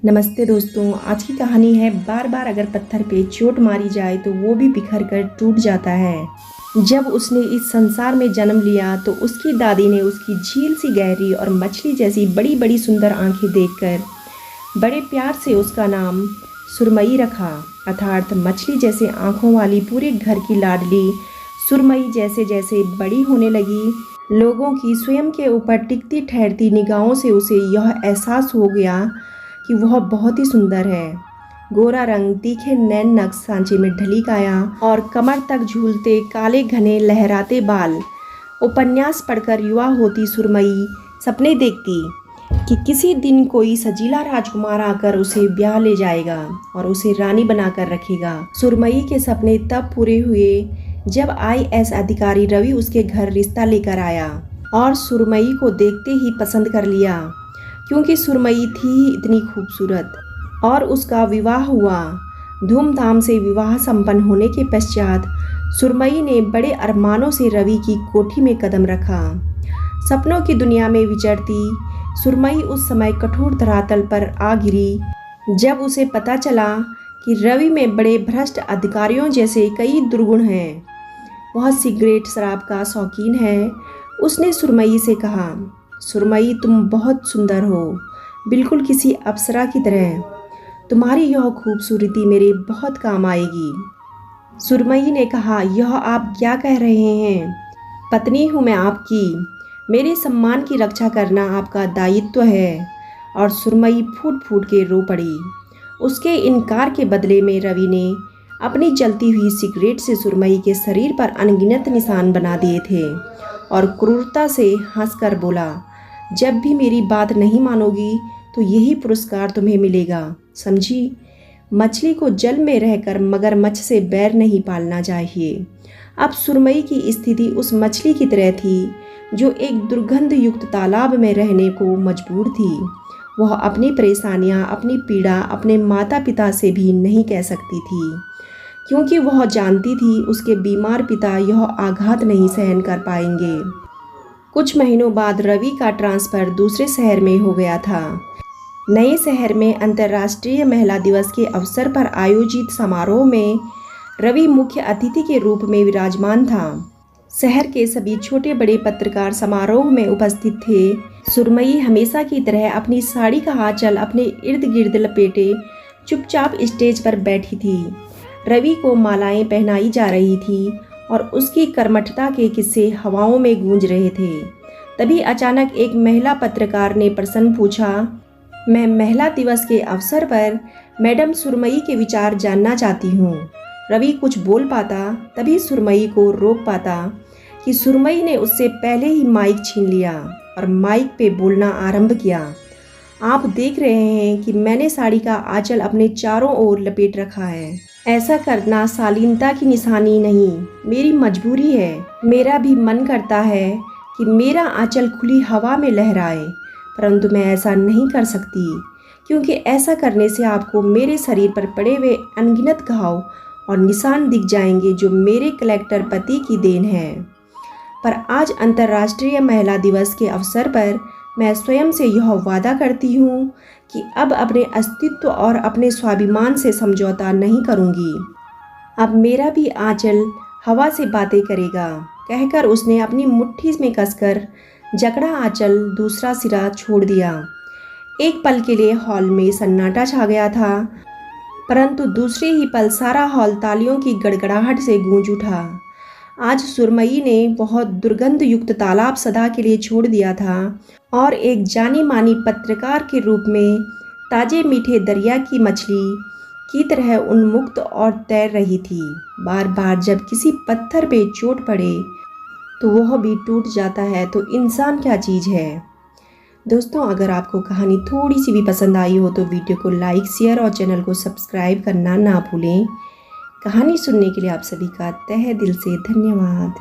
नमस्ते दोस्तों, आज की कहानी है बार बार अगर पत्थर पे चोट मारी जाए तो वो भी बिखर कर टूट जाता है। जब उसने इस संसार में जन्म लिया तो उसकी दादी ने उसकी झील सी गहरी और मछली जैसी बड़ी बड़ी सुंदर आंखें देखकर बड़े प्यार से उसका नाम सुरमई रखा, अर्थात मछली जैसे आंखों वाली पूरे घर की लाडली सुरमई। जैसे जैसे बड़ी होने लगी, लोगों की स्वयं के ऊपर टिकती ठहरती निगाहों से उसे यह एहसास हो गया कि वह बहुत ही सुंदर है। गोरा रंग, तीखे नैन नक्श, सांचे में ढली काया और कमर तक झूलते काले घने लहराते बाल। उपन्यास पढ़कर युवा होती सुरमई सपने देखती कि किसी दिन कोई सजीला राजकुमार आकर उसे ब्याह ले जाएगा और उसे रानी बनाकर रखेगा। सुरमई के सपने तब पूरे हुए जब IAS अधिकारी रवि उसके घर रिश्ता लेकर आया और सुरमई को देखते ही पसंद कर लिया, क्योंकि सुरमई थी ही इतनी खूबसूरत। और उसका विवाह हुआ। धूमधाम से विवाह संपन्न होने के पश्चात सुरमई ने बड़े अरमानों से रवि की कोठी में कदम रखा। सपनों की दुनिया में विचरती सुरमई उस समय कठोर धरातल पर आ गिरी जब उसे पता चला कि रवि में बड़े भ्रष्ट अधिकारियों जैसे कई दुर्गुण हैं। वह सिगरेट शराब का शौकीन है। उसने सुरमई से कहा, सुरमई, तुम बहुत सुंदर हो, बिल्कुल किसी अप्सरा की तरह। तुम्हारी यह खूबसूरती मेरे बहुत काम आएगी। सुरमई ने कहा, यह आप क्या कह रहे हैं? पत्नी हूँ मैं आपकी, मेरे सम्मान की रक्षा करना आपका दायित्व है। और सुरमई फूट फूट के रो पड़ी। उसके इनकार के बदले में रवि ने अपनी जलती हुई सिगरेट से सुरमई के शरीर पर अनगिनत निशान बना दिए थे और क्रूरता से हंसकर बोला, जब भी मेरी बात नहीं मानोगी तो यही पुरस्कार तुम्हें मिलेगा, समझी? मछली को जल में रहकर मगरमच्छ से बैर नहीं पालना चाहिए। अब सुरमई की स्थिति उस मछली की तरह थी जो एक दुर्गंध युक्त तालाब में रहने को मजबूर थी। वह अपनी परेशानियां, अपनी पीड़ा अपने माता पिता से भी नहीं कह सकती थी, क्योंकि वह जानती थी उसके बीमार पिता यह आघात नहीं सहन कर पाएंगे। कुछ महीनों बाद रवि का ट्रांसफ़र दूसरे शहर में हो गया था। नए शहर में अंतर्राष्ट्रीय महिला दिवस के अवसर पर आयोजित समारोह में रवि मुख्य अतिथि के रूप में विराजमान था। शहर के सभी छोटे बड़े पत्रकार समारोह में उपस्थित थे। सुरमई हमेशा की तरह अपनी साड़ी का आंचल अपने इर्द गिर्द लपेटे चुपचाप स्टेज पर बैठी थी। रवि को मालाएं पहनाई जा रही थी और उसकी कर्मठता के किस्से हवाओं में गूंज रहे थे। तभी अचानक एक महिला पत्रकार ने प्रश्न पूछा, मैं महिला दिवस के अवसर पर मैडम सुरमई के विचार जानना चाहती हूँ। रवि कुछ बोल पाता, तभी सुरमई को रोक पाता कि सुरमई ने उससे पहले ही माइक छीन लिया और माइक पे बोलना आरंभ किया। आप देख रहे हैं कि मैंने साड़ी का आंचल अपने चारों ओर लपेट रखा है। ऐसा करना शालीनता की निशानी नहीं, मेरी मजबूरी है। मेरा भी मन करता है कि मेरा आंचल खुली हवा में लहराए, परंतु मैं ऐसा नहीं कर सकती, क्योंकि ऐसा करने से आपको मेरे शरीर पर पड़े हुए अनगिनत घाव और निशान दिख जाएंगे जो मेरे कलेक्टर पति की देन है। पर आज अंतर्राष्ट्रीय महिला दिवस के अवसर पर मैं स्वयं से यह वादा करती हूँ कि अब अपने अस्तित्व और अपने स्वाभिमान से समझौता नहीं करूँगी। अब मेरा भी आंचल हवा से बातें करेगा, कहकर उसने अपनी मुट्ठी में कसकर जकड़ा आंचल दूसरा सिरा छोड़ दिया। एक पल के लिए हॉल में सन्नाटा छा गया था, परंतु दूसरे ही पल सारा हॉल तालियों की गड़गड़ाहट से गूंज उठा। आज सुरमई ने बहुत दुर्गंध युक्त तालाब सदा के लिए छोड़ दिया था और एक जानी मानी पत्रकार के रूप में ताजे मीठे दरिया की मछली की तरह उन्मुक्त और तैर रही थी। बार बार जब किसी पत्थर पे चोट पड़े तो वह भी टूट जाता है, तो इंसान क्या चीज़ है। दोस्तों, अगर आपको कहानी थोड़ी सी भी पसंद आई हो तो वीडियो को लाइक, शेयर और चैनल को सब्सक्राइब करना ना भूलें। कहानी सुनने के लिए आप सभी का तहे दिल से धन्यवाद।